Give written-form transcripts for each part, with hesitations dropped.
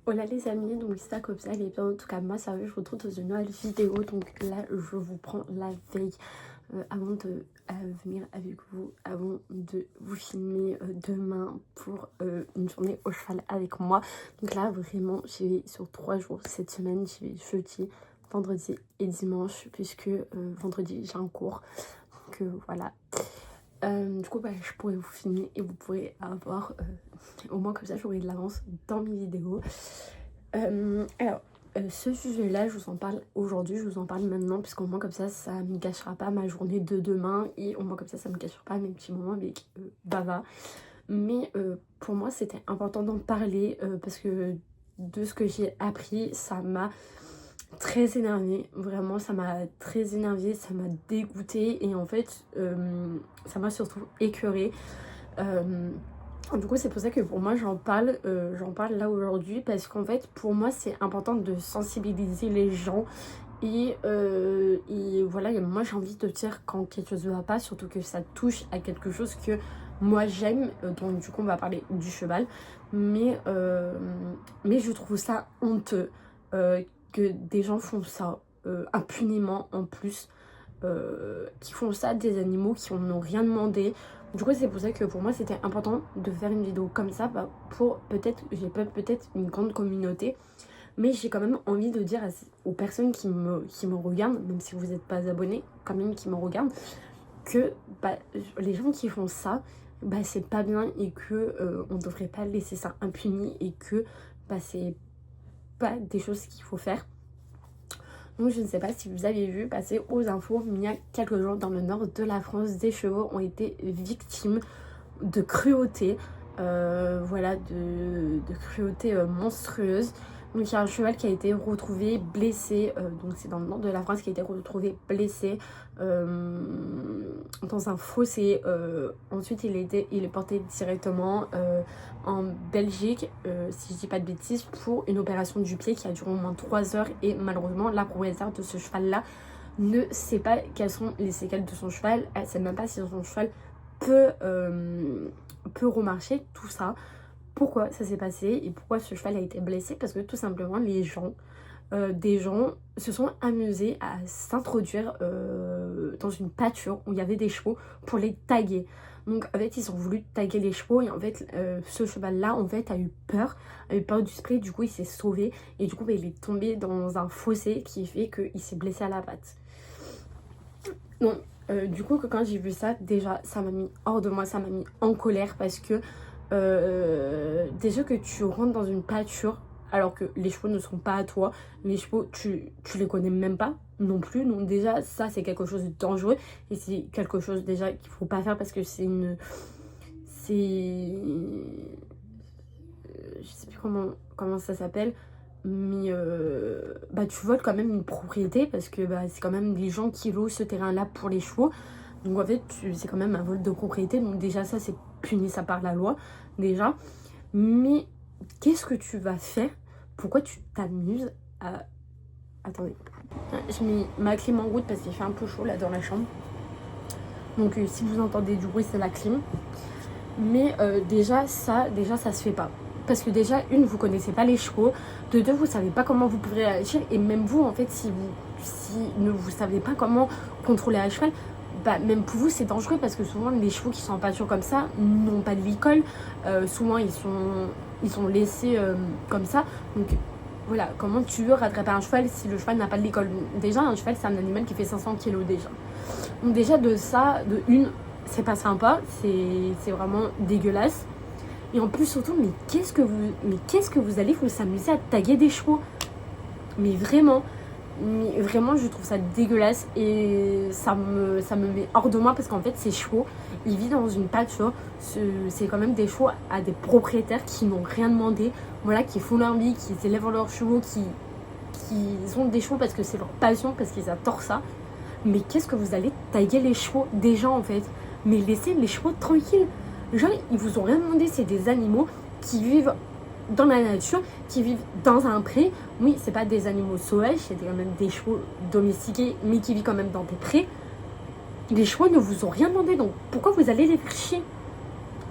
Hola les amis, donc j'espère que vous allez bien. En tout cas moi ça va, je vous retrouve dans une nouvelle vidéo. Donc là je vous prends la veille avant de venir avec vous, avant de vous filmer demain pour une journée au cheval avec moi. Donc là vraiment j'y vais sur 3 jours cette semaine, j'y vais jeudi, vendredi et dimanche, puisque vendredi j'ai un cours. Donc voilà. Du coup je pourrais vous filmer et vous pourrez avoir au moins comme ça j'aurai de l'avance dans mes vidéos. Ce sujet là je vous en parle aujourd'hui, je vous en parle maintenant, puisqu'au moins comme ça ne me gâchera pas ma journée de demain, et au moins comme ça me gâchera pas mes petits moments avec Bava. Mais pour moi c'était important d'en parler parce que de ce que j'ai appris, ça m'a très énervée, vraiment ça m'a très énervée, ça m'a dégoûtée, et en fait ça m'a surtout écœurée. Du coup c'est pour ça que pour moi j'en parle là aujourd'hui, parce qu'en fait pour moi c'est important de sensibiliser les gens. Et voilà, et moi j'ai envie de dire quand quelque chose ne va pas, surtout que ça touche à quelque chose que moi j'aime, donc du coup on va parler du cheval, mais je trouve ça honteux que des gens font ça impunément, en plus qui font ça à des animaux qui n'ont rien demandé. Du coup c'est pour ça que pour moi c'était important de faire une vidéo comme ça, pour peut-être, j'ai peut-être une grande communauté, mais j'ai quand même envie de dire aux personnes qui me regardent, même si vous n'êtes pas abonnés, quand même qui me regardent, que les gens qui font ça, c'est pas bien, et que on devrait pas laisser ça impuni, et que c'est pas des choses qu'il faut faire. Donc je ne sais pas si vous avez vu passer aux infos, mais il y a quelques jours dans le nord de la France, des chevaux ont été victimes de cruauté, voilà, de cruauté monstrueuse. Donc il y a un cheval qui a été retrouvé blessé, donc c'est dans le nord de la France, qui a été retrouvé blessé dans un fossé. Ensuite il est porté directement en Belgique, si je dis pas de bêtises, pour une opération du pied qui a duré au moins 3 heures, et malheureusement la propriétaire de ce cheval là ne sait pas quelles sont les séquelles de son cheval, elle sait même pas si son cheval peut remarcher, tout ça. Pourquoi ça s'est passé et pourquoi ce cheval a été blessé? Parce que tout simplement des gens se sont amusés à s'introduire dans une pâture où il y avait des chevaux pour les taguer. Donc en fait ils ont voulu taguer les chevaux, et en fait ce cheval là en fait a eu peur du spray. Du coup il s'est sauvé, et du coup il est tombé dans un fossé qui fait qu'il s'est blessé à la patte. Donc du coup quand j'ai vu ça, déjà ça m'a mis hors de moi, ça m'a mis en colère, parce que déjà que tu rentres dans une pâture alors que les chevaux ne sont pas à toi, les chevaux tu les connais même pas non plus, donc déjà ça c'est quelque chose de dangereux, et c'est quelque chose déjà qu'il faut pas faire, parce que je sais plus comment ça s'appelle, mais tu voles quand même une propriété, parce que c'est quand même les gens qui louent ce terrain là pour les chevaux. Donc en fait c'est quand même un vol de propriété, donc déjà ça c'est puni, ça par la loi déjà. Mais qu'est-ce que tu vas faire? Pourquoi tu t'amuses à... Attendez, j'ai mis ma clim en route parce qu'il fait un peu chaud là dans la chambre, donc si vous entendez du bruit c'est la clim. Mais déjà ça se fait pas, parce que déjà vous connaissez pas les chevaux, de deux vous savez pas comment vous pourrez réagir, et même vous en fait si vous savez pas comment contrôler un cheval, même pour vous c'est dangereux, parce que souvent les chevaux qui sont en pâture comme ça n'ont pas de licol, souvent ils sont laissés comme ça. Donc voilà, comment tu veux rattraper un cheval si le cheval n'a pas de licol? Déjà un cheval c'est un animal qui fait 500 kg déjà, donc déjà de ça, c'est pas sympa, c'est vraiment dégueulasse. Et en plus surtout, mais qu'est-ce que vous allez vous s'amuser à taguer des chevaux? Mais vraiment je trouve ça dégueulasse, et ça me met hors de moi, parce qu'en fait ces chevaux ils vivent dans une pâture, c'est quand même des chevaux à des propriétaires qui n'ont rien demandé, voilà, qui font leur vie, qui élèvent leurs chevaux, qui ont des chevaux parce que c'est leur passion, parce qu'ils adorent ça. Mais qu'est-ce que vous allez taguer les chevaux des gens en fait? Mais laissez les chevaux tranquilles. Genre ils vous ont rien demandé, c'est des animaux qui vivent dans la nature, qui vivent dans un pré. Oui, c'est pas des animaux sauvages, c'est quand même des chevaux domestiqués, mais qui vivent quand même dans des prés. Les chevaux ne vous ont rien demandé, donc pourquoi vous allez les faire chier?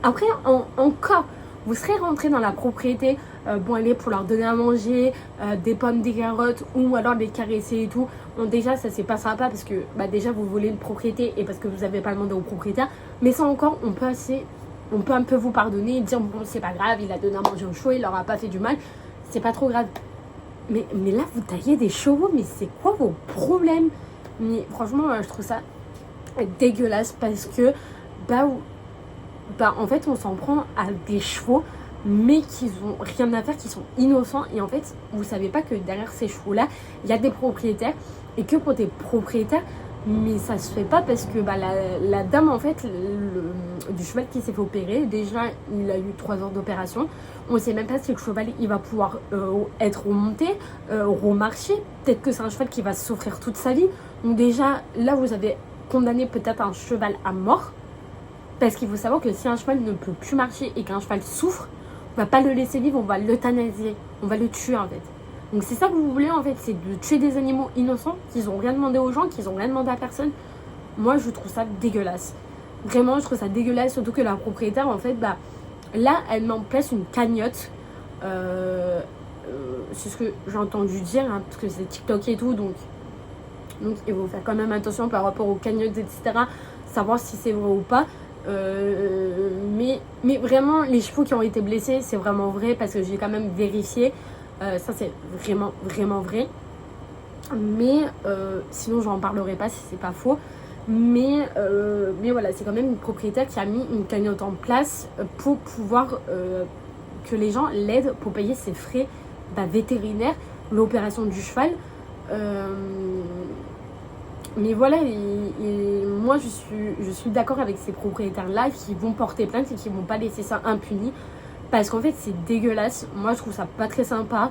Après, en cas vous serez rentré dans la propriété, bon aller pour leur donner à manger, des pommes, des carottes, ou alors les caresser et tout. Bon déjà ça c'est pas sympa parce que bah, déjà vous volez une propriété et parce que vous avez pas demandé au propriétaire. Mais ça encore on peut un peu vous pardonner et dire bon c'est pas grave, il a donné à manger aux chevaux, il leur a pas fait du mal, c'est pas trop grave. Mais là vous taillez des chevaux, mais c'est quoi vos problèmes? Mais franchement je trouve ça dégueulasse parce que en fait on s'en prend à des chevaux mais qui ont rien à faire, qui sont innocents. Et en fait vous savez pas que derrière ces chevaux là il y a des propriétaires et que pour des propriétaires, mais ça se fait pas parce que la dame en fait du cheval qui s'est fait opérer, déjà il a eu 3 heures d'opération, on sait même pas si le cheval il va pouvoir être remonté, remarcher, peut-être que c'est un cheval qui va souffrir toute sa vie. Donc déjà là vous avez condamné peut-être un cheval à mort, parce qu'il faut savoir que si un cheval ne peut plus marcher et qu'un cheval souffre, on va pas le laisser vivre, on va l'euthanasier, on va le tuer en fait. Donc c'est ça que vous voulez en fait, c'est de tuer des animaux innocents qui n'ont rien demandé aux gens, qui n'ont rien demandé à personne. Moi je trouve ça dégueulasse. Vraiment je trouve ça dégueulasse, surtout que la propriétaire en fait, là elle met en place une cagnotte. C'est ce que j'ai entendu dire, hein, parce que c'est TikTok et tout, donc il faut faire quand même attention par rapport aux cagnottes, etc. Savoir si c'est vrai ou pas. Mais vraiment, les chevaux qui ont été blessés, c'est vraiment vrai parce que j'ai quand même vérifié. Ça, c'est vraiment, vraiment vrai. Mais sinon, j'en parlerai pas si c'est pas faux. Mais voilà, c'est quand même une propriétaire qui a mis une cagnotte en place pour pouvoir que les gens l'aident pour payer ses frais vétérinaires, l'opération du cheval. Mais voilà, moi je suis d'accord avec ces propriétaires-là qui vont porter plainte et qui vont pas laisser ça impuni. Parce qu'en fait c'est dégueulasse, moi je trouve ça pas très sympa.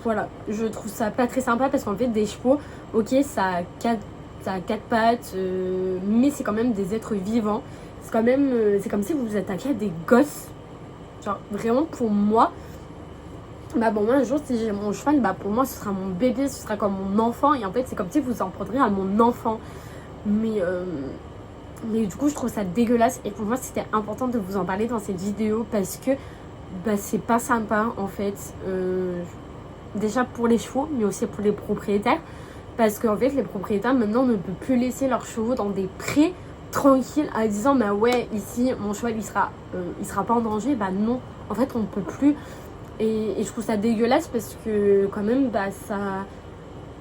Voilà, je trouve ça pas très sympa parce qu'en fait des chevaux, ok ça a quatre pattes, mais c'est quand même des êtres vivants. C'est comme si vous vous attaquiez à des gosses. Genre vraiment pour moi, moi un jour si j'ai mon cheval, pour moi ce sera mon bébé, ce sera comme mon enfant. Et en fait c'est comme si vous en prendriez à mon enfant. Mais du coup je trouve ça dégueulasse. Et pour moi c'était important de vous en parler dans cette vidéo parce que c'est pas sympa en fait. Déjà pour les chevaux mais aussi pour les propriétaires. Parce qu'en fait les propriétaires maintenant ne peuvent plus laisser leurs chevaux dans des prés tranquilles en disant ouais ici mon cheval il sera pas en danger. Non, en fait on ne peut plus. Et je trouve ça dégueulasse parce que quand même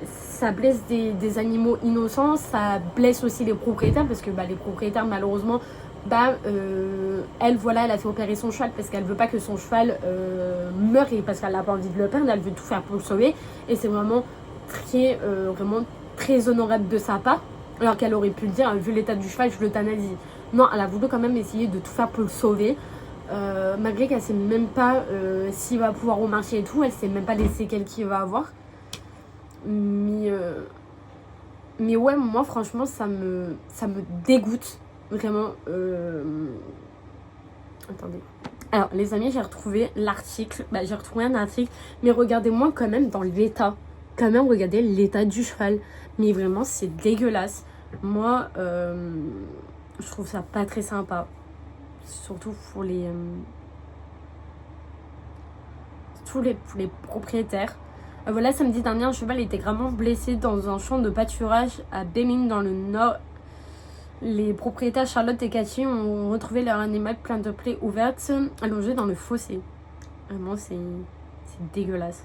ça blesse des animaux innocents, ça blesse aussi les propriétaires parce que les propriétaires malheureusement elle a fait opérer son cheval parce qu'elle veut pas que son cheval meure et parce qu'elle n'a pas envie de le perdre, elle veut tout faire pour le sauver. Et c'est vraiment très honorable de sa part, alors qu'elle aurait pu le dire vu l'état du cheval je l'euthanasie. Non, elle a voulu quand même essayer de tout faire pour le sauver. Malgré qu'elle sait même pas s'il va pouvoir remarcher et tout, elle sait même pas les séquelles qu'il va avoir. Mais ouais, moi franchement ça me dégoûte vraiment. Attendez. Alors les amis, j'ai retrouvé l'article. J'ai retrouvé un article, mais regardez-moi quand même dans l'état. Quand même, regardez l'état du cheval. Mais vraiment, c'est dégueulasse. Moi, je trouve ça pas très sympa. Surtout pour les propriétaires. Voilà, samedi dernier, un cheval était gravement blessé dans un champ de pâturage à Béming dans le Nord. Les propriétaires Charlotte et Cathy ont retrouvé leur animal plein de plaies ouvertes, allongé dans le fossé. Vraiment, c'est dégueulasse.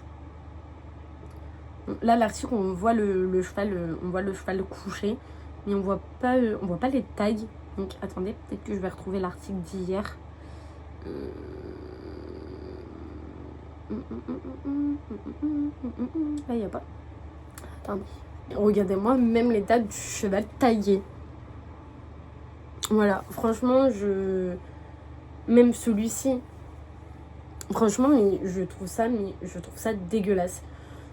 Là, l'article, on voit le cheval, on voit le cheval couché, mais on voit pas les tags. Donc attendez, peut-être que je vais retrouver l'article d'hier. Là, il n'y a pas. Attendez. Regardez-moi, même l'état du cheval taillé. Voilà, franchement, même celui-ci. Franchement, je trouve ça dégueulasse.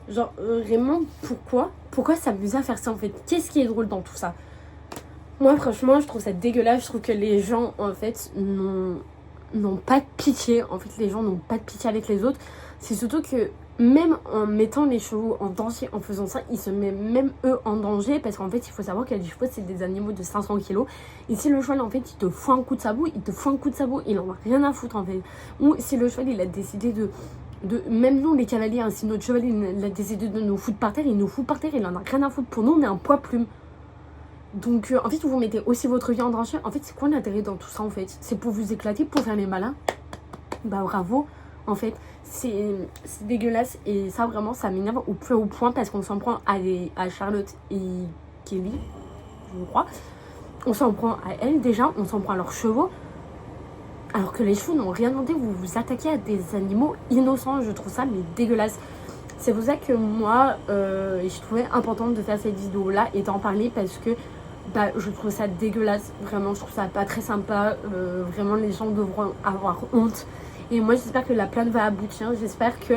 Genre, vraiment, pourquoi s'amuser à faire ça en fait? Qu'est-ce qui est drôle dans tout ça? Moi, franchement, je trouve ça dégueulasse. Je trouve que les gens, en fait, n'ont pas de pitié. En fait, les gens n'ont pas de pitié avec les autres. C'est surtout que même en mettant les chevaux en danger, en faisant ça, ils se mettent même eux en danger, parce qu'en fait il faut savoir que les chevaux c'est des animaux de 500 kilos, et si le cheval en fait il te fout un coup de sabot, il en a rien à foutre en fait. Ou si le cheval il a décidé de même nous les cavaliers, hein, si notre cheval il a décidé de nous foutre par terre, il nous fout par terre, il en a rien à foutre. Pour nous on est un poids plume. Donc en fait vous mettez aussi votre vie en danger. En fait c'est quoi l'intérêt dans tout ça en fait? C'est pour vous éclater, pour faire les malins? Bah bravo. En fait c'est dégueulasse, et ça vraiment ça m'énerve au plus haut point, parce qu'on s'en prend à Charlotte et Kelly, je crois. On s'en prend à elle déjà, on s'en prend à leurs chevaux, alors que les chevaux n'ont rien demandé. Vous vous attaquez à des animaux innocents, je trouve ça mais dégueulasse. C'est pour ça que moi je trouvais important de faire cette vidéo là et d'en parler, parce que bah, je trouve ça dégueulasse, vraiment je trouve ça pas très sympa, vraiment les gens devront avoir honte. Et moi j'espère que la plainte va aboutir, j'espère que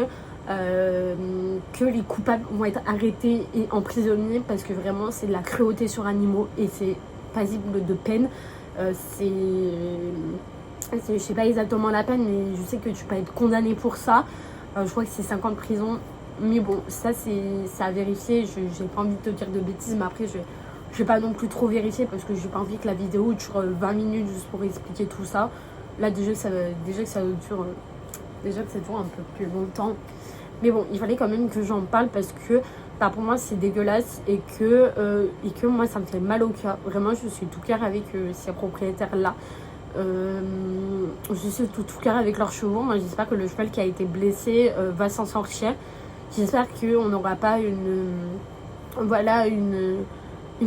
les coupables vont être arrêtés et emprisonnés, parce que vraiment c'est de la cruauté sur animaux et c'est passible de peine. Je sais pas exactement la peine, mais je sais que tu peux être condamné pour ça. Je crois que c'est 5 ans de prison, mais bon ça c'est à vérifier. J'ai pas envie de te dire de bêtises, mais après je vais pas non plus trop vérifier, parce que j'ai pas envie que la vidéo dure 20 minutes juste pour expliquer tout ça. Là déjà que ça dure un peu plus longtemps. Mais bon, il fallait quand même que j'en parle, parce que bah, pour moi c'est dégueulasse, et que moi ça me fait mal au cœur. Vraiment je suis tout cœur avec ces propriétaires là. Je suis tout cœur avec leurs chevaux. Moi j'espère que le cheval qui a été blessé va s'en sortir. J'espère qu'on n'aura pas une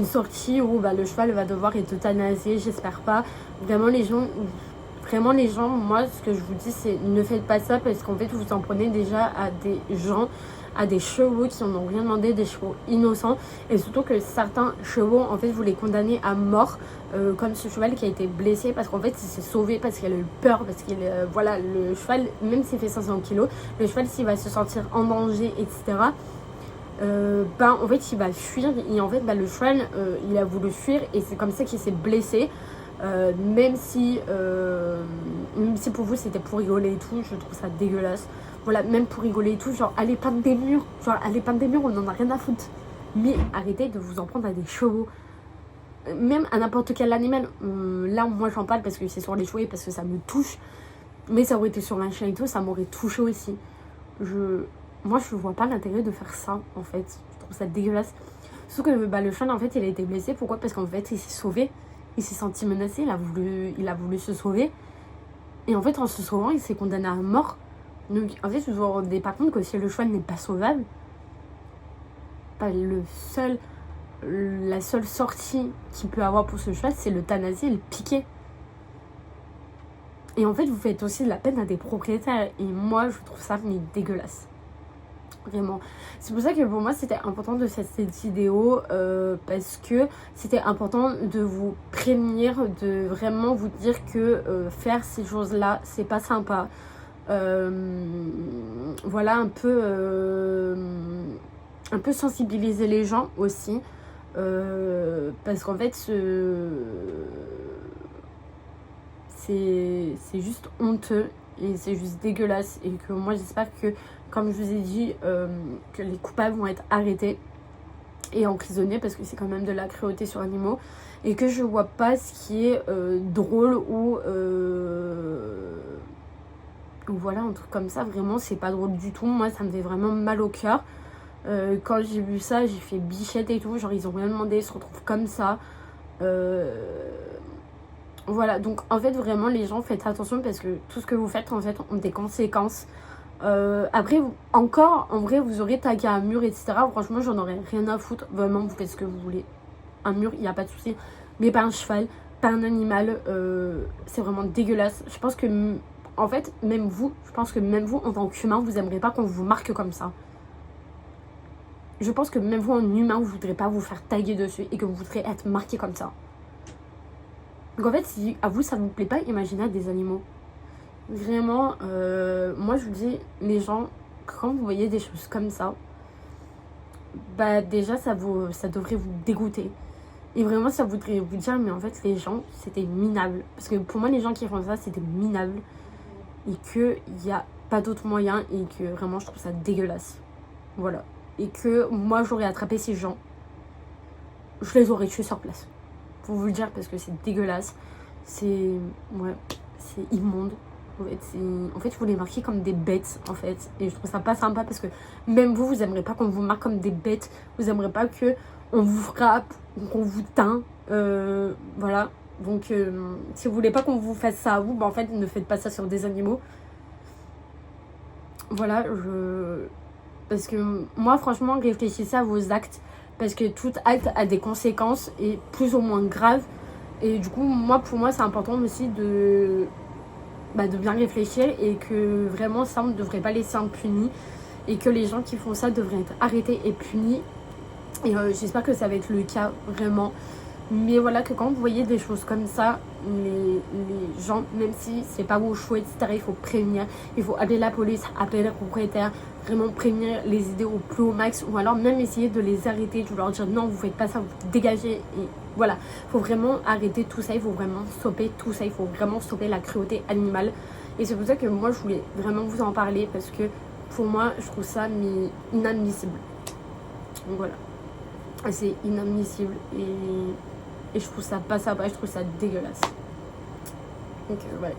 sortie où bah, le cheval va devoir être euthanasié. J'espère pas. Vraiment les gens, moi ce que je vous dis c'est ne faites pas ça, parce qu'en fait vous en prenez déjà à des gens, à des chevaux qui n'en ont rien demandé, des chevaux innocents, et surtout que certains chevaux en fait vous les condamnez à mort, comme ce cheval qui a été blessé parce qu'en fait il s'est sauvé, parce qu'il a eu peur, parce qu'il voilà, le cheval même s'il fait 500 kilos, le cheval s'il va se sentir en danger etc, en fait il va fuir, et en fait le cheval il a voulu fuir, et c'est comme ça qu'il s'est blessé. Même si pour vous c'était pour rigoler et tout, je trouve ça dégueulasse. Voilà, même pour rigoler et tout, genre allez peindre des murs, on en a rien à foutre. Mais arrêtez de vous en prendre à des chevaux, même à n'importe quel animal. Là moi j'en parle parce que c'est sur les chevaux et parce que ça me touche, mais ça aurait été sur un chien et tout, ça m'aurait touché aussi. Moi je vois pas l'intérêt de faire ça en fait, je trouve ça dégueulasse. Sauf que le chien en fait il a été blessé, pourquoi? Parce qu'en fait il s'est sauvé. Il s'est senti menacé, il a voulu se sauver. Et en fait, en se sauvant, il s'est condamné à mort. Donc, en fait, vous vous rendez pas compte que si le cheval n'est pas sauvable, la seule sortie qu'il peut avoir pour ce cheval, c'est l'euthanasie et le piquer. Et en fait, vous faites aussi de la peine à des propriétaires. Et moi, je trouve ça mais dégueulasse. Vraiment. C'est pour ça que pour moi c'était important de faire cette vidéo, parce que c'était important de vous prévenir, de vraiment vous dire que faire ces choses là c'est pas sympa. Voilà, un peu sensibiliser les gens aussi, parce qu'en fait c'est juste honteux et c'est juste dégueulasse, et que moi j'espère que, comme je vous ai dit, que les coupables vont être arrêtés et emprisonnés, parce que c'est quand même de la cruauté sur animaux, et que je vois pas ce qui est drôle ou voilà, un truc comme ça. Vraiment c'est pas drôle du tout, moi ça me fait vraiment mal au cœur. Quand j'ai vu ça j'ai fait bichette et tout, genre ils ont rien demandé, ils se retrouvent comme ça. Voilà, donc en fait vraiment les gens faites attention, parce que tout ce que vous faites en fait ont des conséquences. Après encore en vrai vous aurez tagué un mur etc, franchement j'en aurais rien à foutre, vraiment vous faites ce que vous voulez. Un mur il n'y a pas de souci, mais pas un cheval, pas un animal, c'est vraiment dégueulasse. Je pense que en fait même vous, en tant qu'humain vous aimeriez pas qu'on vous marque comme ça. Je pense que même vous en humain vous voudrez pas vous faire taguer dessus et que vous voudrez être marqué comme ça. Donc en fait si à vous ça vous plaît pas, imaginez des animaux. Vraiment, moi je vous dis, les gens, quand vous voyez des choses comme ça, bah déjà ça devrait vous dégoûter. Et vraiment ça voudrait vous dire, mais en fait les gens c'était minable. Parce que pour moi les gens qui font ça c'était minable. Et qu'il y a pas d'autre moyen et que vraiment je trouve ça dégueulasse. Voilà. Et que moi j'aurais attrapé ces gens, je les aurais tués sur place. Pour vous le dire, parce que c'est dégueulasse. C'est immonde. En fait, vous les marquez comme des bêtes, en fait. Et je trouve ça pas sympa parce que même vous aimeriez pas qu'on vous marque comme des bêtes. Vous aimeriez pas que on vous frappe ou qu'on vous teint. Voilà. Donc, si vous voulez pas qu'on vous fasse ça à vous, en fait, ne faites pas ça sur des animaux. Voilà, parce que moi, franchement, réfléchissez à vos actes. Parce que tout acte a des conséquences et plus ou moins graves. Et du coup, pour moi, c'est important aussi de bien réfléchir et que vraiment ça, on ne devrait pas laisser impuni. Et que les gens qui font ça devraient être arrêtés et punis. Et j'espère que ça va être le cas, vraiment. Mais voilà, que quand vous voyez des choses comme ça, les gens, même si c'est pas vos choix, etc., il faut prévenir. Il faut appeler la police, appeler les propriétaires, vraiment prévenir, les aider au plus haut max. Ou alors même essayer de les arrêter, de leur dire non, vous faites pas ça, vous dégagez. Et voilà, il faut vraiment arrêter tout ça, il faut vraiment stopper tout ça, il faut vraiment stopper la cruauté animale. Et c'est pour ça que moi, je voulais vraiment vous en parler parce que pour moi, je trouve ça inadmissible. Donc voilà, c'est inadmissible et je trouve ça pas sympa, je trouve ça dégueulasse. Donc ouais.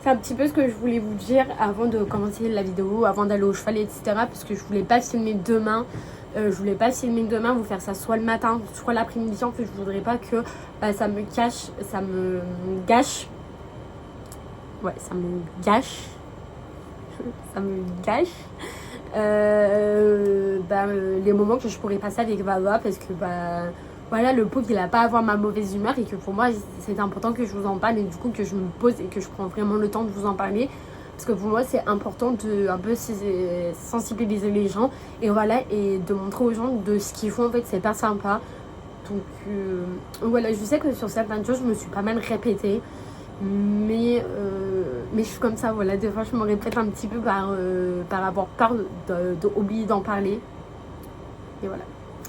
C'est un petit peu ce que je voulais vous dire avant de commencer la vidéo, avant d'aller au cheval, etc. Parce que je voulais pas filmer demain. Vous faire ça soit le matin, soit l'après-midi. En fait, je voudrais pas que ça me gâche. Ouais, ça me gâche. Ça me gâche. Les moments que je pourrais passer avec Vava parce que voilà, le pauvre il a pas à avoir ma mauvaise humeur et que pour moi c'est important que je vous en parle et du coup que je me pose et que je prends vraiment le temps de vous en parler parce que pour moi c'est important de un peu sensibiliser les gens et voilà et de montrer aux gens de ce qu'ils font en fait c'est pas sympa. Donc voilà, je sais que sur certaines choses je me suis pas mal répétée mais je suis comme ça, voilà, des fois je me répète un petit peu par avoir peur d'oublier d'en parler et voilà.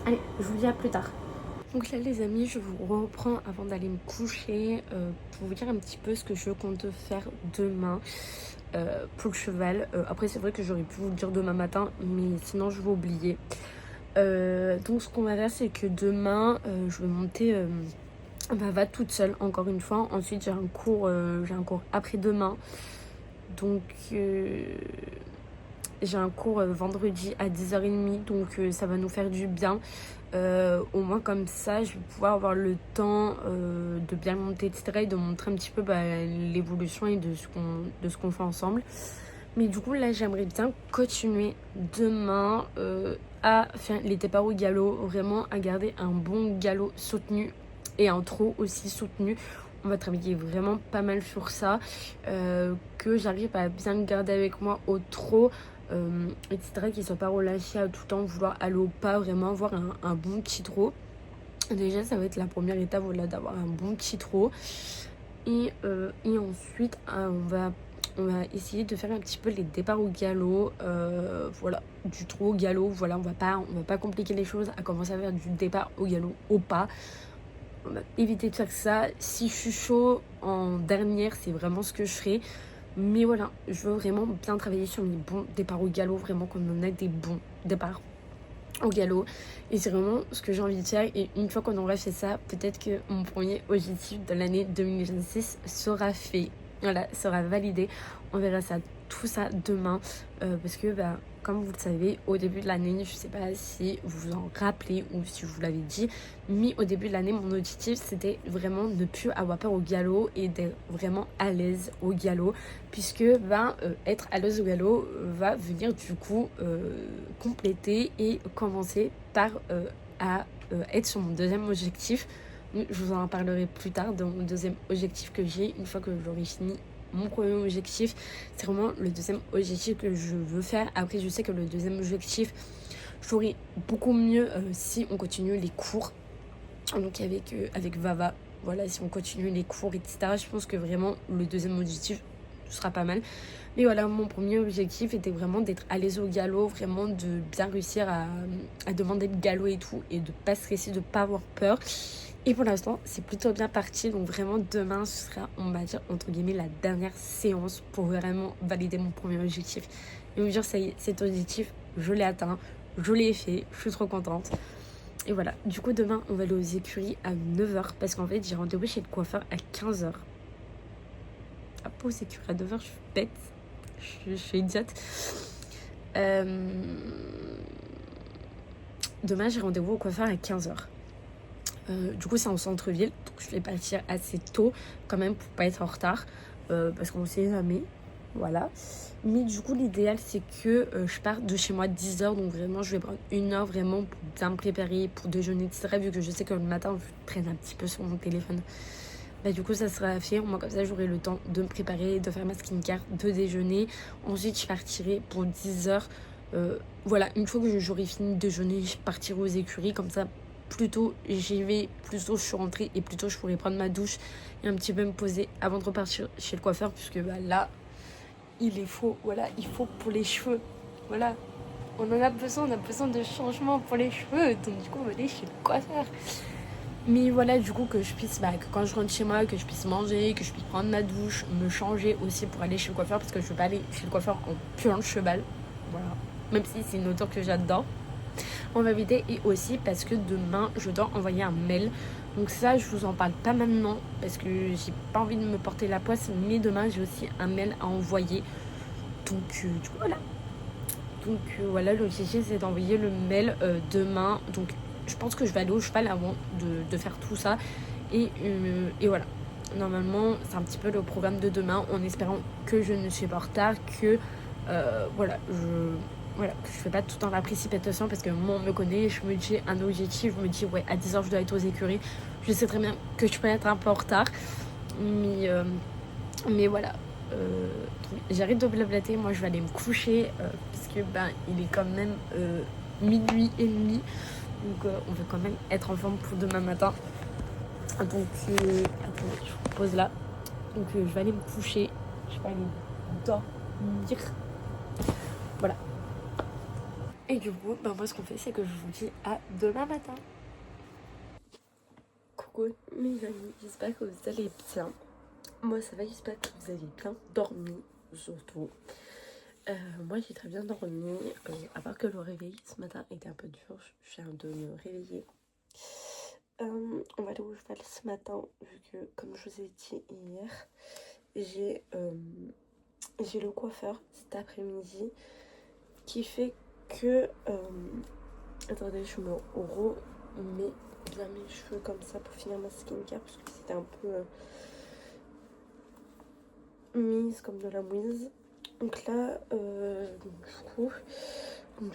Allez, je vous dis à plus tard. Donc là les amis, je vous reprends avant d'aller me coucher pour vous dire un petit peu ce que je compte faire demain pour le cheval. Après c'est vrai que j'aurais pu vous le dire demain matin, mais sinon je vais oublier. Donc ce qu'on va faire c'est que demain je vais monter Vava toute seule encore une fois. Ensuite j'ai un cours après-demain. Donc j'ai un cours vendredi à 10h30, donc ça va nous faire du bien. Au moins comme ça, je vais pouvoir avoir le temps de bien monter, etc. Et de montrer un petit peu l'évolution et de ce qu'on fait ensemble. Mais du coup, là, j'aimerais bien continuer demain à faire les départs au galop. Vraiment à garder un bon galop soutenu et un trot aussi soutenu. On va travailler vraiment pas mal sur ça. Que j'arrive à bien le garder avec moi au trot. Etc. Qu'il ne soit pas relâché à tout temps, vouloir aller au pas, vraiment avoir un bon petit trot. Déjà, ça va être la première étape, voilà, d'avoir un bon petit trot. Et ensuite, on va essayer de faire un petit peu les départs au galop. Voilà, du trot au galop. Voilà, on va pas compliquer les choses à commencer à faire du départ au galop au pas. On va éviter de faire ça. Si je suis chaud en dernière, c'est vraiment ce que je ferai. Mais voilà, je veux vraiment bien travailler sur mes bons départs au galop, vraiment qu'on en ait des bons départs au galop. Et c'est vraiment ce que j'ai envie de faire. Et une fois qu'on aura fait ça, peut-être que mon premier objectif de l'année 2026 sera fait. Voilà, sera validé. On verra ça, tout ça demain. Parce que, comme vous le savez, au début de l'année, je sais pas si vous vous en rappelez ou si je vous l'avais dit, mais au début de l'année, mon objectif, c'était vraiment ne plus avoir peur au galop et d'être vraiment à l'aise au galop. Puisque être à l'aise au galop va venir du coup compléter et commencer par être sur mon deuxième objectif. Je vous en parlerai plus tard de mon deuxième objectif que j'ai une fois que j'aurai fini mon premier objectif. C'est vraiment le deuxième objectif que je veux faire. Après je sais que le deuxième objectif j'aurai beaucoup mieux si on continue les cours donc avec Vava. Voilà, si on continue les cours, etc. Je pense que vraiment le deuxième objectif sera pas mal. Mais voilà, mon premier objectif était vraiment d'être à l'aise au galop, vraiment de bien réussir à demander le galop et tout, et de pas stresser, de pas avoir peur. Et pour l'instant, c'est plutôt bien parti. Donc vraiment, demain, ce sera, on va dire, entre guillemets, la dernière séance pour vraiment valider mon premier objectif. Et me dire, ça y est, cet objectif, je l'ai atteint, je l'ai fait, je suis trop contente. Et voilà, du coup, demain, on va aller aux écuries à 9h parce qu'en fait, j'ai rendez-vous chez le coiffeur à 15h. Ah, pas aux écuries à 9h, je suis bête. Je suis idiote. Demain, j'ai rendez-vous au coiffeur à 15h. Du coup, c'est en centre-ville, donc je vais partir assez tôt quand même pour pas être en retard, parce qu'on sait jamais, voilà. Mais du coup, l'idéal, c'est que je parte de chez moi 10h, donc vraiment, je vais prendre 1 heure vraiment pour bien me préparer, pour déjeuner, etc. Vu que je sais que le matin, je traîne un petit peu sur mon téléphone. Bah, du coup, ça sera fait. Moi, comme ça, j'aurai le temps de me préparer, de faire ma skincare, de déjeuner. Ensuite, je partirai pour 10h. Voilà, une fois que j'aurai fini de déjeuner, je partirai aux écuries. Comme ça, plus tôt j'y vais, plus tôt je suis rentrée et plus tôt je pourrai prendre ma douche et un petit peu me poser avant de repartir chez le coiffeur. Puisque bah, là, il faut pour les cheveux. Voilà, on a besoin de changement pour les cheveux. Donc, du coup, on va aller chez le coiffeur. Mais voilà, du coup, que je puisse, que quand je rentre chez moi, que je puisse manger, que je puisse prendre ma douche, me changer aussi pour aller chez le coiffeur, parce que je veux pas aller chez le coiffeur en puant le cheval. Voilà. Même si c'est une odeur que j'adore. On va éviter. Et aussi parce que demain, je dois envoyer un mail. Donc ça, je vous en parle pas maintenant, parce que j'ai pas envie de me porter la poisse. Mais demain, j'ai aussi un mail à envoyer. Donc, du coup, voilà. Donc voilà, l'objectif c'est d'envoyer le mail demain. Donc je pense que je vais aller au cheval avant de faire tout ça. Et voilà. Normalement, c'est un petit peu le programme de demain, en espérant que je ne suis pas en retard, que je fais pas tout dans la précipitation, parce que moi, on me connaît, je me dis un objectif, je me dis ouais, à 10h je dois être aux écuries. Je sais très bien que je peux être un peu en retard, mais voilà. J'arrête de blablater, moi je vais aller me coucher puisque il est quand même minuit et demi, donc on va quand même être en forme pour demain matin. Donc attendez, je vous pose là. Donc je vais aller me coucher, je vais aller dormir. Voilà. Et du coup, moi ce qu'on fait, c'est que je vous dis à demain matin. Coucou mes amis, j'espère que vous allez bien. Moi ça va, j'espère que vous allez bien dormir surtout. Moi j'ai très bien dormi, à part que le réveil ce matin était un peu dur, je viens de me réveiller. On va aller au cheval ce matin, vu que comme je vous ai dit hier, j'ai le coiffeur cet après-midi qui fait que... attendez, je me remets bien mes cheveux comme ça pour finir ma skincare, parce que c'était un peu mise comme de la mouise. Donc là, du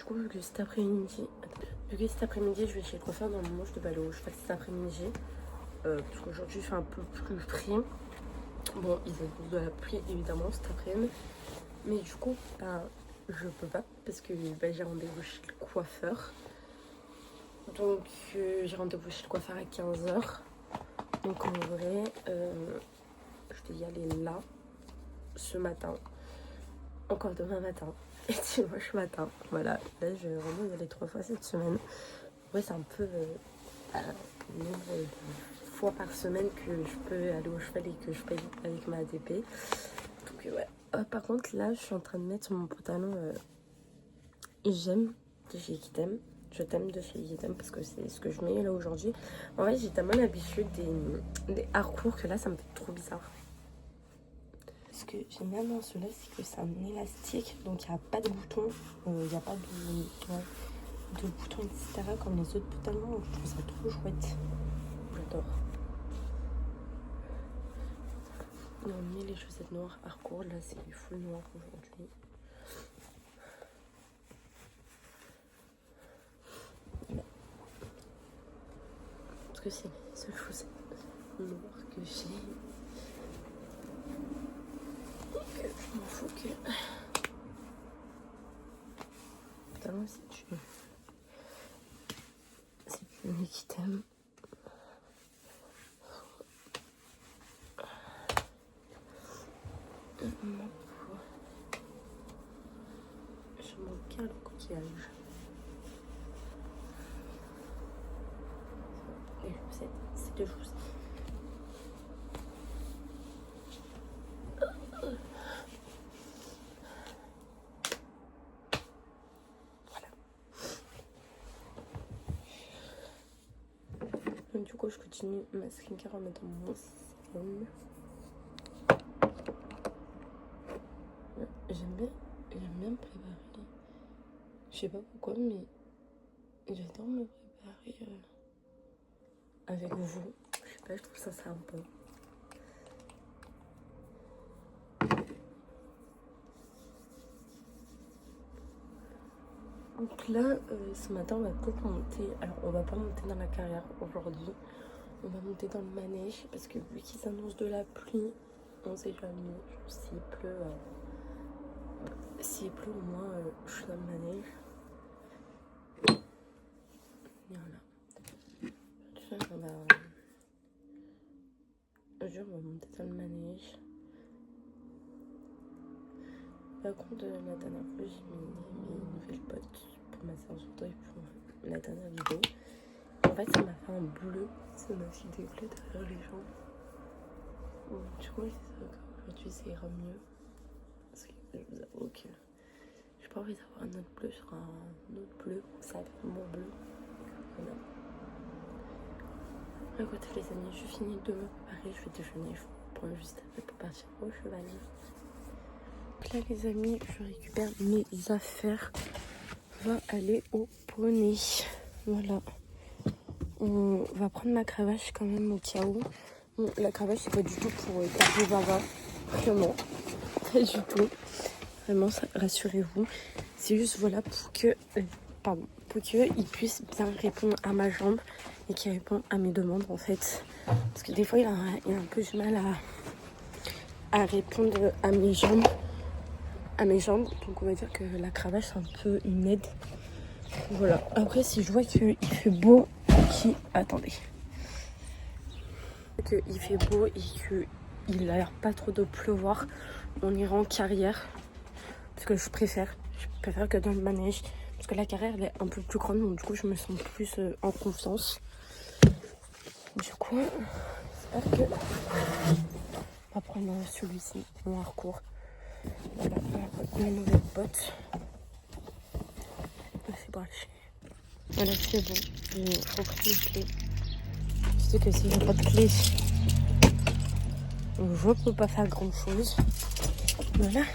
coup, vu que cet après-midi, je vais chez le coiffeur, normalement je devais aller au cheval cet après-midi, parce qu'aujourd'hui il fait un peu plus frais. Bon, ils ont de la pluie évidemment cet après-midi, mais du coup, je peux pas, parce que j'ai rendez-vous chez le coiffeur. Donc j'ai rendez-vous chez le coiffeur à 15h. Donc en vrai, je vais y aller là, ce matin, encore demain matin et dimanche matin. Voilà, là je vais vraiment y aller 3 fois cette semaine. Ouais, c'est un peu le nombre de fois par semaine que je peux aller au cheval et que je paye avec ma ADP. Donc ouais. Par contre là, je suis en train de mettre mon pantalon j'aime de chez Kitem. Je t'aime de chez Kitem parce que c'est ce que je mets là aujourd'hui. En fait, j'ai tellement l'habitude des harcourts que là, ça me fait trop bizarre. Ce que j'aime bien dans ceux-là, c'est que c'est un élastique, donc il n'y a pas de boutons, il n'y a pas de boutons, etc. comme les autres pantalons, donc je trouve ça trop chouette. J'adore. On met les chaussettes noires harcourt, là c'est full noir aujourd'hui. Parce que c'est les seules chaussettes noires que j'ai. Je m'en fous que... Putain, c'est du Kitem. Je manque bien le coquillage. Et je ces deux choses. Voilà. Donc, du coup, je continue ma skincare en mettant mon sérum. J'aime bien me préparer. Je sais pas pourquoi, mais j'adore me préparer avec vous. Je sais pas, je trouve ça sympa. Donc là, ce matin, on va peut-être monter. Alors, on va pas monter dans la carrière aujourd'hui. On va monter dans le manège parce que vu qu'ils annoncent de la pluie, on sait jamais. S'il pleut, au moins, je suis dans le manège. Et voilà. Aujourd'hui, on va monter dans le manège. Par contre, la dernière fois, j'ai mis mes nouvelles bottes pour ma séance photo et pour la dernière vidéo. En fait, ça m'a fait un bleu. Ça m'a fait des bleus derrière les jambes. Bon, du coup, aujourd'hui, ça ira mieux. Parce que je vous avoue que j'ai pas envie d'avoir un autre bleu sur un autre bleu. Ça va être mon bleu. Voilà. Écoutez les amis, je finis de me préparer. Je vais déjeuner. Je vous prends juste après pour partir au cheval. Donc là les amis, je récupère mes affaires. On va aller au poney. Voilà. On va prendre ma cravache quand même au cas où. Bon, la cravache c'est pas du tout pour garder Baba. Vraiment. Pas du tout. Vraiment, rassurez-vous. C'est juste voilà pour que il puisse bien répondre à ma jambe et qu'il répond à mes demandes en fait. Parce que des fois il a un peu du mal à répondre à mes jambes. Donc on va dire que la cravache c'est un peu une aide. Voilà. Après si je vois qu'il fait beau, attendez. Qu'il fait beau et qu'il a l'air pas trop de pleuvoir, on ira en carrière. Parce que je préfère que dans le manège. Parce que la carrière elle est un peu plus grande, donc du coup je me sens plus en confiance. Du coup, j'espère que on va prendre celui-ci, mon harcourt. Voilà, mes nouvelles bottes. C'est branché. Voilà, c'est bon. J'ai repris les clés. Je sais que si j'ai pas de clés, je peux pas faire grand chose. Voilà.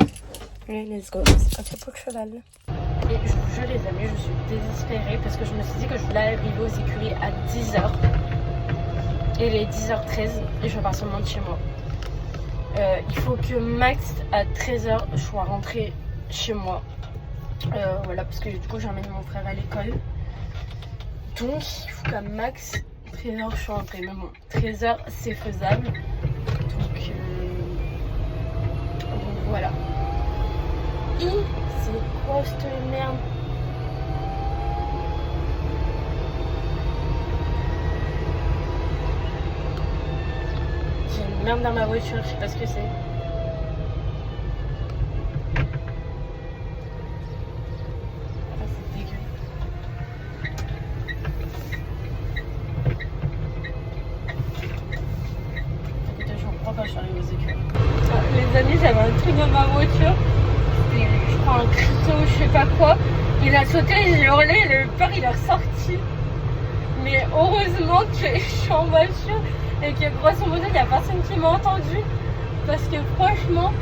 Allez, let's go. C'est parti pour le cheval. Et je vous jure les amis, je suis désespérée parce que je me suis dit que je voulais arriver aux écuries à 10h. Et il est 10h13 et je pars seulement de chez moi. Il faut que max à 13h je sois rentrée chez moi. Voilà, parce que du coup j'emmène mon frère à l'école. Donc il faut qu'à max 13h je sois rentrée. Mais bon, 13h c'est faisable. Donc voilà. Et c'est quoi cette merde? J'ai une merde dans ma voiture, je sais pas ce que c'est. Ah, c'est dégueu. Écoutez, je reprends quand je suis arrivée aux écuries. Les amis, j'avais un truc dans ma voiture. Je crois un criteau, je sais pas quoi. Il a sauté, j'ai hurlé, le peur il est ressorti. Mais heureusement que je suis en voiture et que grosso modo il n'y a personne qui m'a entendu. Parce que franchement,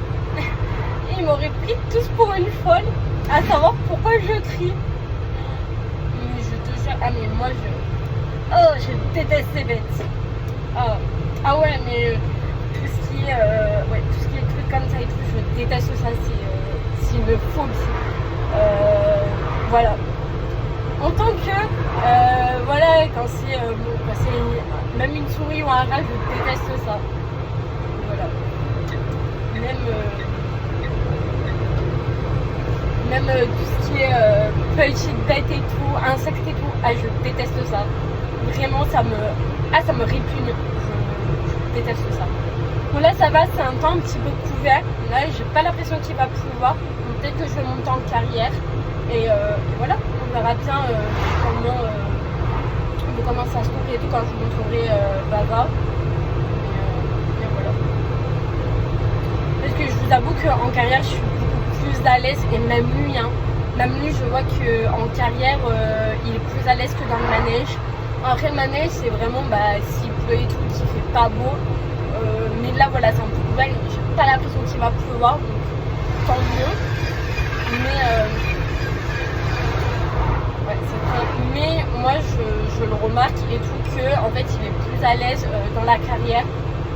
ils m'auraient pris tous pour une folle à savoir pourquoi je crie. Mais je te jure, mais moi je déteste ces bêtes. Ah ouais, mais tout ce qui est trucs comme ça et tout, je déteste ça. Il me faut aussi. Voilà. En tant que voilà, quand c'est même une souris ou un rat, je déteste ça. Voilà. Même tout ce qui est petites bêtes et tout, insectes et tout, je déteste ça. Vraiment ça me répugne. Je déteste ça. Bon là ça va, c'est un temps un petit peu couvert. Là j'ai pas l'impression qu'il va pleuvoir. Peut-être que je vais monter en carrière. Et voilà, on verra bien comment le comment ça se trouve et tout quand je vous montrerai Bava. Et voilà. Parce que je vous avoue qu'en carrière, je suis beaucoup plus à l'aise et même lui, hein. Même lui, je vois qu'en carrière, il est plus à l'aise que dans le manège. Après, le manège, c'est vraiment s'il pleut et tout, qu'il fait pas beau. Mais là, voilà, c'est un peu couvert. J'ai pas l'impression qu'il va pleuvoir, donc tant mieux. Mais ouais, c'est vrai. Mais moi, je le remarque et tout que en fait, il est plus à l'aise dans la carrière.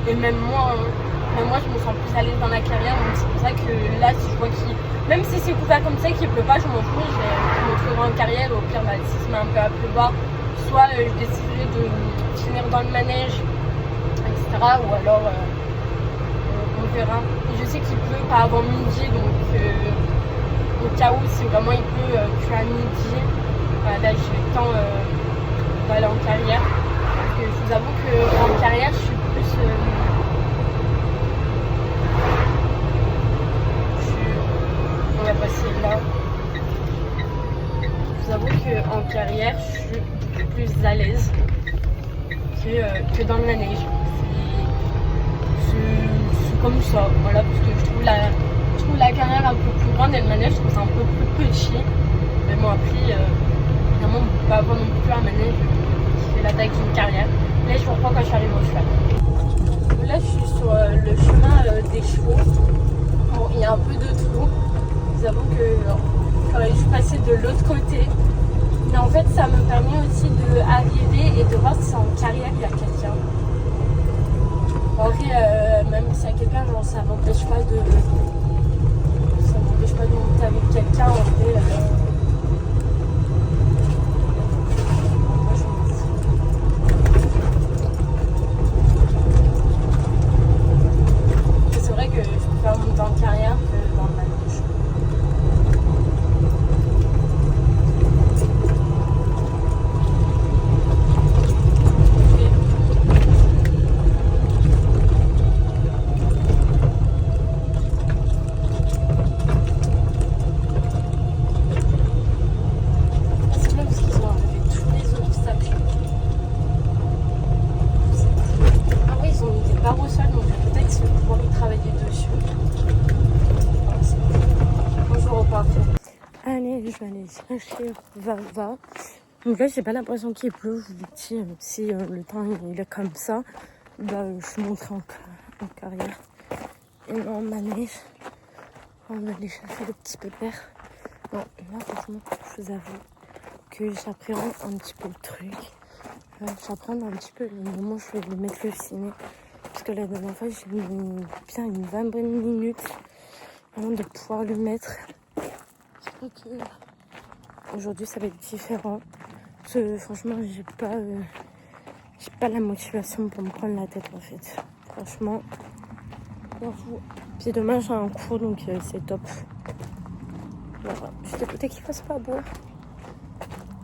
Et même moi, hein, je me sens plus à l'aise dans la carrière. Donc c'est pour ça que là, si je vois qu'il, même si c'est couvert comme ça, qu'il pleut pas, je m'en fous. Je vais montrer en carrière. Au pire, si se met un peu à pleuvoir, soit je déciderai de finir dans le manège, etc. Ou alors on verra. Et je sais qu'il pleut pas avant midi, donc au cas où si vraiment il pleut qu'à midi, là j'ai le temps d'aller en carrière. Donc, je vous avoue qu'en carrière je suis plus on va passer là. Je vous avoue qu'en carrière je suis beaucoup plus à l'aise que dans le manège. C'est comme ça, voilà, parce que je trouve la carrière un peu plus grande et le manège je trouve ça un peu plus petit. Mais bon après évidemment on ne peut pas avoir non plus un manège qui fait la taille d'une carrière. Là je reprends quand je suis arrivée au cheval. Là je suis sur le chemin des chevaux. Bon, il y a un peu de trou. Je vous avoue que j'aurais dû passer de l'autre côté. Mais en fait ça me permet aussi d'arriver et de voir si en carrière il y a quelqu'un. Après, même s'il y a quelqu'un, genre, ça m'empêche pas de monter avec quelqu'un. En vrai, moi, je m'en fous. C'est vrai que je préfère monter en carrière que dans le manège. Allez, je vais aller chercher Vava. Donc là, j'ai pas l'impression qu'il pleut. Je vous dis, si le temps il est comme ça, je suis montée en carrière. Et non, en manège, on va aller chercher le petit pépère. Bon, là, franchement, je vous avoue que j'appréhende un petit peu le truc. J'appréhende un petit peu le moment où je vais le mettre le ciné. Parce que la dernière fois, j'ai mis bien une 20 bonnes minutes avant de pouvoir le mettre. Je crois que aujourd'hui, ça va être différent. Parce que franchement, j'ai pas la motivation pour me prendre la tête en fait. Franchement, j'avoue. Puis demain, j'ai un cours, donc c'est top. Voilà. Je suis dégoûtée qu'il fasse pas beau.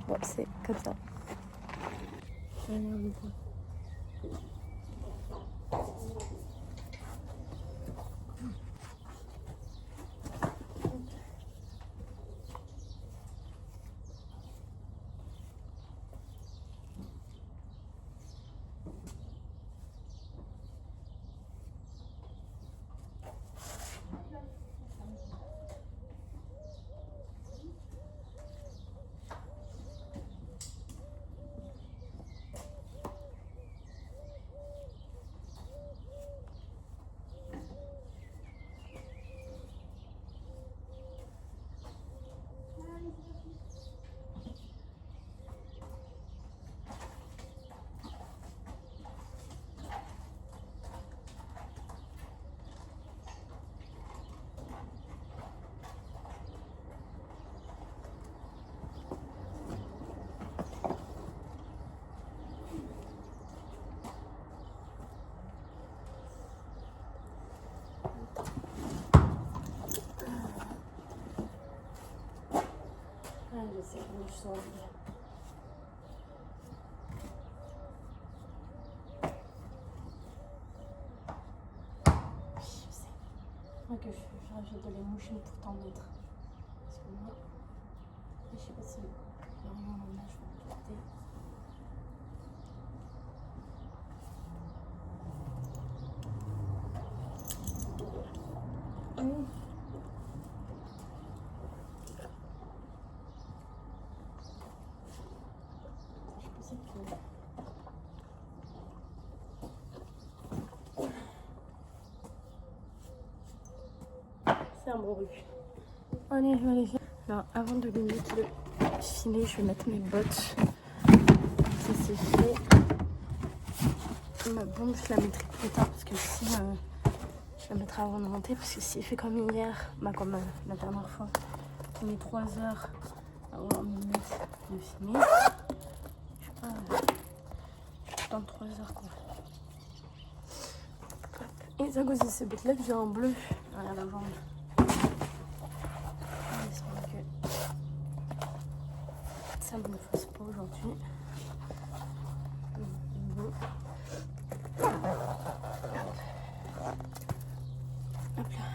Bon, c'est comme ça. Allez, on voit. Je sais comment je sens. Je sais. Faudrait que je rajoute de l'émouchine pour t'en mettre. Parce que moi, je sais pas si il y a rien en là, je vais regarder. faire mon bruit. Allez, je vais aller faire. Alors, avant de lui mettre le filet, je vais mettre mes bottes. Ça c'est fait. Ma bombe, je la mettrai plus tard parce que si je la mettrai avant de monter. Parce que si il fait comme hier, comme la dernière fois, on est 3 heures avant de mettre le filet. Je sais pas, dans 3 heures quoi. Et ça cause de ces bottes là que j'ai en bleu. Regarde la jambe. J'espère que ça me le fasse pas aujourd'hui. Hop là,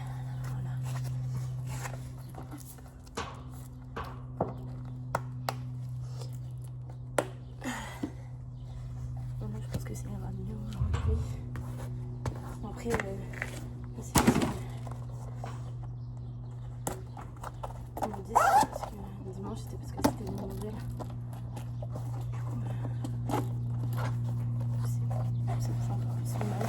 voilà. Voilà, je pense que ça ira mieux aujourd'hui. Après, c'est on me dit parce que le dimanche c'était parce que c'était une nouvelle. C'est pour ça encore plus mal.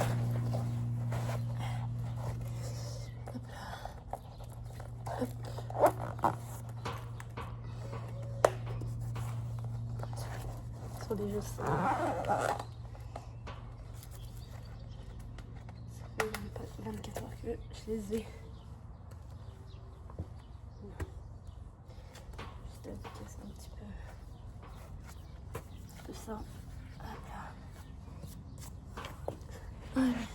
Hop là. Hop. Sur des jeux ça. Ça fait 24 heures que je les ai. Juste à casser un petit peu tout ça. Hop là. Allez.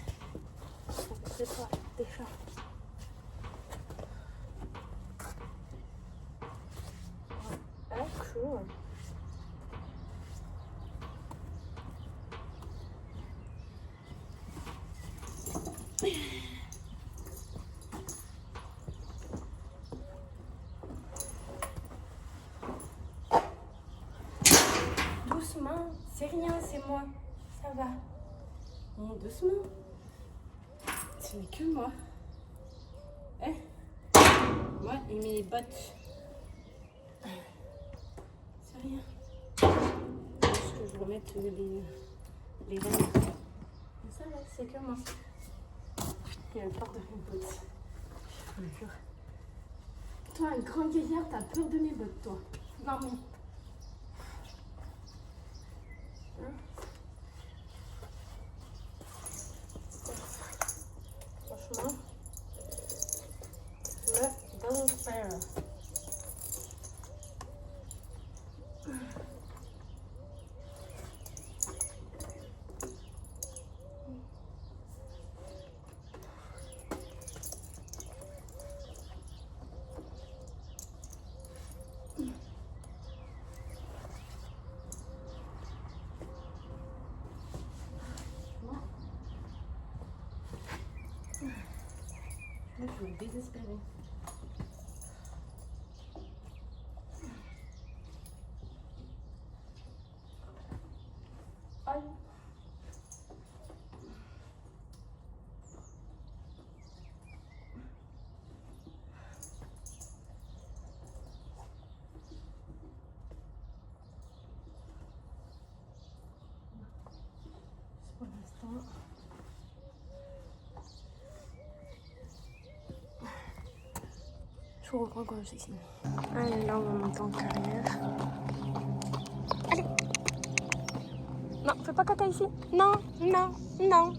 On prépare déjà. Ah, cool. Doucement, c'est rien, c'est moi. Ça va. Et doucement. Ce n'est que moi. Hein? Moi et mes bottes. C'est rien. Juste que je remette les laines. Mais ça va, c'est que moi. Il a peur de mes bottes. Je vous jure. Toi, une grande guerrière, t'as peur de mes bottes, toi. Non, mais. Hein? Franchement, le d'enfer. Là, je suis désespérée. Aïe. Pour l'instant. Je vous reprends quand j'ai fini. Allez, là, on va monter en carrière. Allez! Non, fais pas caca ici. Non, non, non.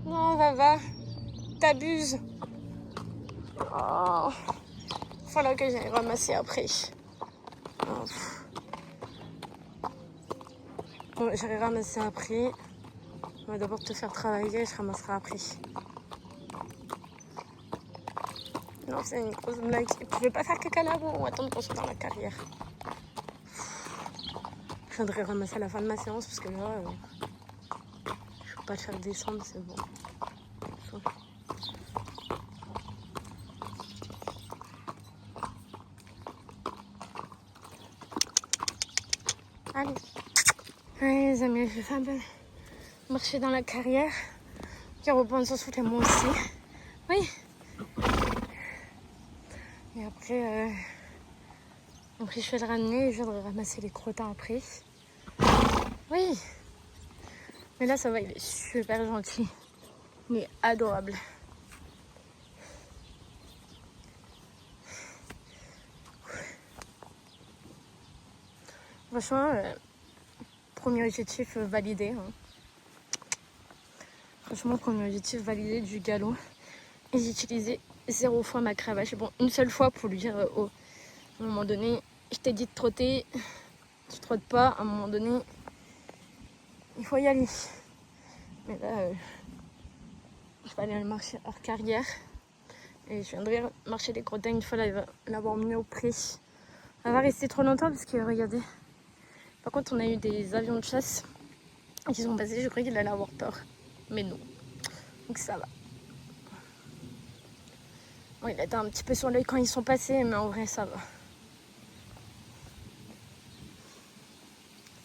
Non, va. T'abuses. Oh. Voilà que j'aille ramasser après. Oh. Bon, j'irai ramasser après. On va d'abord te faire travailler et je ramasserai après. Non, c'est une grosse blague. Tu veux pas faire caca là ou attendre qu'on soit dans la carrière? Je viendrai ramasser à la fin de ma séance parce que là, je peux pas te faire descendre, c'est bon. Allez. Allez les amis, je vais faire un peu marcher dans la carrière. Qui reprend son souffle et moi aussi. Oui. Et après, je vais le ramener et je viendrai ramasser les crottins après. Oui. Mais là, ça va, il est super gentil. Il est adorable. Franchement, premier objectif validé. Hein. Franchement, premier objectif validé du galop. Et j'ai utilisé 0 fois ma cravache. Bon, une seule fois pour lui dire oh, à un moment donné, je t'ai dit de trotter, tu trottes pas, à un moment donné, il faut y aller. Mais là, je vais aller marcher hors carrière. Et je viendrai marcher les crottins une fois l'avoir mis au pré. Elle va rester trop longtemps parce que regardez. Par contre, on a eu des avions de chasse qui sont passés. Je croyais qu'il allait avoir peur. Mais non. Donc ça va. Bon, il était un petit peu sur l'œil quand ils sont passés, mais en vrai, ça va.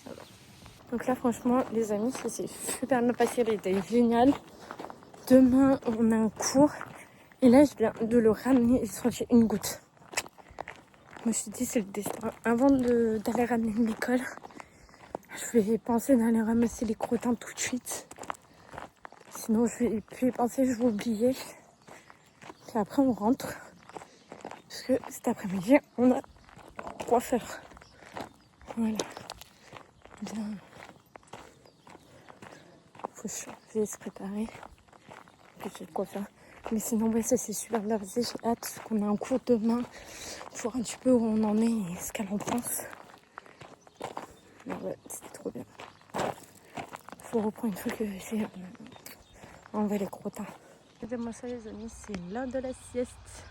Ça va. Donc là, franchement, les amis, ça s'est super bien passé. Il était génial. Demain, on a un cours. Et là, je viens de le ramener. Il se fait une goutte. Je me suis dit, c'est le destin. Avant d'aller ramener l'école, je vais penser d'aller ramasser les crottins tout de suite. Sinon, je vais plus y penser, je vais oublier. Puis après, on rentre. Parce que cet après-midi, on a quoi faire. Voilà. Bien. Faut changer, se préparer. Puis j'ai quoi faire. Mais sinon, ouais, ça c'est super bien passé. J'ai hâte qu'on ait un cours demain. Pour voir un petit peu où on en est et ce qu'elle en pense. Mais ouais, c'était trop bien. Faut reprendre une fois que j'ai enlevé les crottins. Regardez-moi ça les amis, c'est l'heure de la sieste.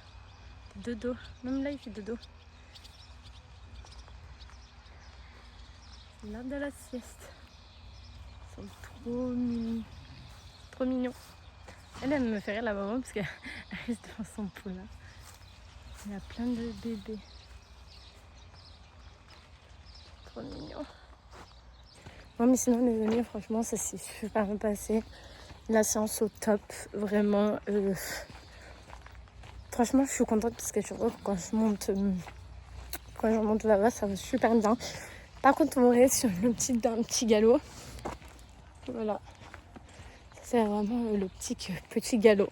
Dodo, même là il fait dodo. L'heure de la sieste. Ils sont trop mignons. Trop mignons. Elle me fait rire la maman parce qu'elle reste devant son poulain. Il y a plein de bébés. Trop mignon. Non mais sinon les amis, franchement ça s'est super bien passé. La séance au top, vraiment. Franchement je suis contente parce que je vois que quand je monte là-bas ça va super bien. Par contre on reste sur le d'un petit galop. Voilà. C'est vraiment le petit galop.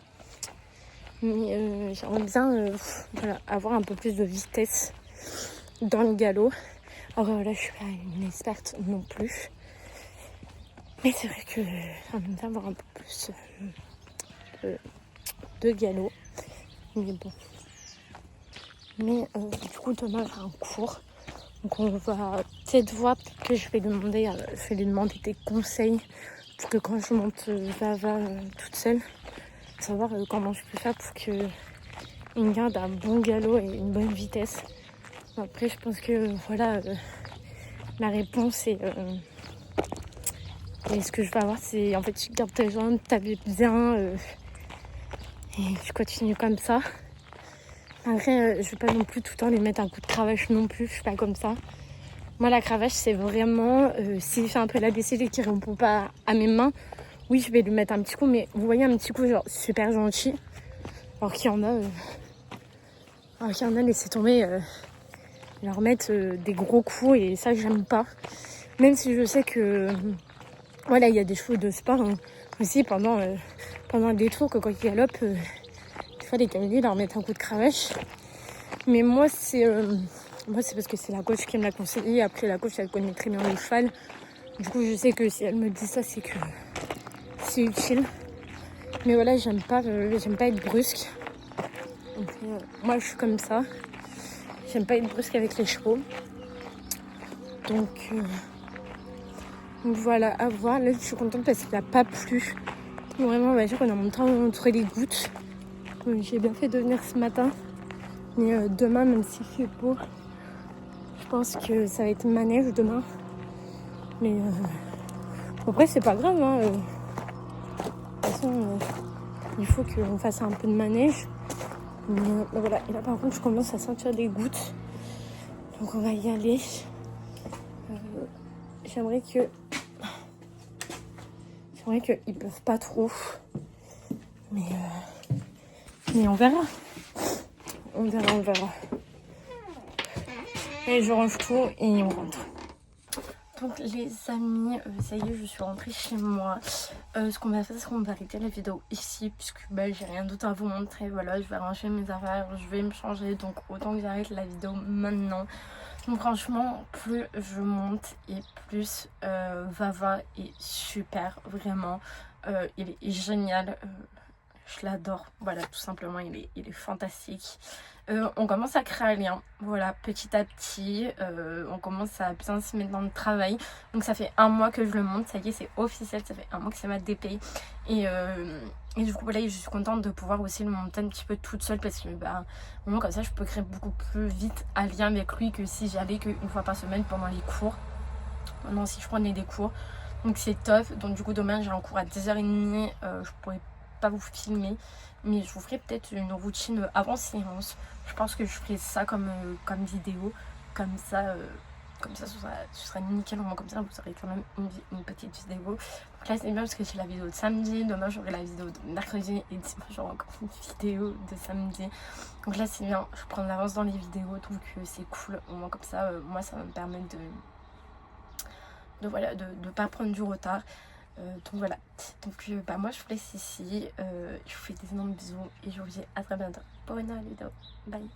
Mais j'aimerais bien voilà, avoir un peu plus de vitesse dans le galop. Alors voilà, je suis pas une experte non plus. Mais c'est vrai que j'aimerais bien avoir un peu plus de galop. Mais bon. Mais du coup, demain, j'ai un cours. Donc on va peut-être voir, peut-être que je vais lui demander des conseils. Pour que quand je monte Vava toute seule, savoir comment je peux faire pour qu'il garde un bon galop et une bonne vitesse. Après, je pense que voilà, la réponse est... et ce que je vais avoir, c'est en fait, tu gardes tes jambes, t'habilles bien et tu continues comme ça. Après, je vais pas non plus tout le temps lui mettre un coup de cravache non plus, je suis pas comme ça. Moi, la cravache, c'est vraiment, s'il fait un peu la décide et qu'il répond pas à mes mains, oui, je vais lui mettre un petit coup, mais vous voyez, un petit coup, genre, super gentil. Alors qu'il y en a, laissez tomber, leur mettre des gros coups, et ça, j'aime pas. Même si je sais que, voilà, il y a des chevaux de sport, hein, aussi, pendant des tours, que quand ils galopent, des fois, les cavaliers leur mettent un coup de cravache. Mais moi, c'est parce que c'est la coach qui me l'a conseillé. Après, la coach, elle connaît très bien le cheval. Du coup, je sais que si elle me dit ça, c'est que c'est utile. Mais voilà, j'aime pas être brusque. Donc, moi, je suis comme ça. J'aime pas être brusque avec les chevaux. Donc voilà, à voir. Là, je suis contente parce qu'il n'a pas plu. Vraiment, on va dire qu'on a mon temps entre les gouttes. J'ai bien fait de venir ce matin. Mais demain, même s'il fait beau, je pense que ça va être manège demain. Mais après, c'est pas grave. Hein. De toute façon, il faut qu'on fasse un peu de manège. Mais voilà. Et là, par contre, je commence à sentir des gouttes. Donc, on va y aller. J'aimerais qu'ils peuvent pas trop. Mais on verra. On verra. Et je range tout et on rentre. Donc les amis, ça y est, je suis rentrée chez moi. Ce qu'on va faire, c'est qu'on va arrêter la vidéo ici, puisque bah, j'ai rien d'autre à vous montrer. Voilà, je vais ranger mes affaires, je vais me changer, donc autant que j'arrête la vidéo maintenant. Donc franchement, plus je monte et plus Vava est super, vraiment. Il est génial. Je l'adore, voilà, tout simplement, il est fantastique. On commence à créer un lien, voilà, petit à petit, on commence à bien se mettre dans le travail. Donc ça fait 1 mois que je le monte, ça y est, c'est officiel, ça fait 1 mois que c'est ma DP. Et du coup, voilà, je suis contente de pouvoir aussi le monter un petit peu toute seule parce que, bah, au moins comme ça, je peux créer beaucoup plus vite un lien avec lui que si j'allais qu'une fois par semaine pendant les cours. Maintenant, si je prenais des cours. Donc c'est top. Donc du coup, demain, j'ai un cours à 10h30, je pourrais pas vous filmer, mais je vous ferai peut-être une routine avant séance. Je pense que je ferai ça comme vidéo, comme ça ce sera nickel. Au moins comme ça vous aurez quand même une petite vidéo. Donc là c'est bien parce que j'ai la vidéo de samedi, demain j'aurai la vidéo de mercredi et dimanche j'aurai encore une vidéo de samedi. Donc là c'est bien, je prends de l'avance dans les vidéos, donc c'est cool. Au moins comme ça moi ça va me permettre de pas prendre du retard. Donc voilà, donc bah moi je vous laisse ici, je vous fais des énormes bisous et je vous dis à très bientôt pour une nouvelle vidéo, bye.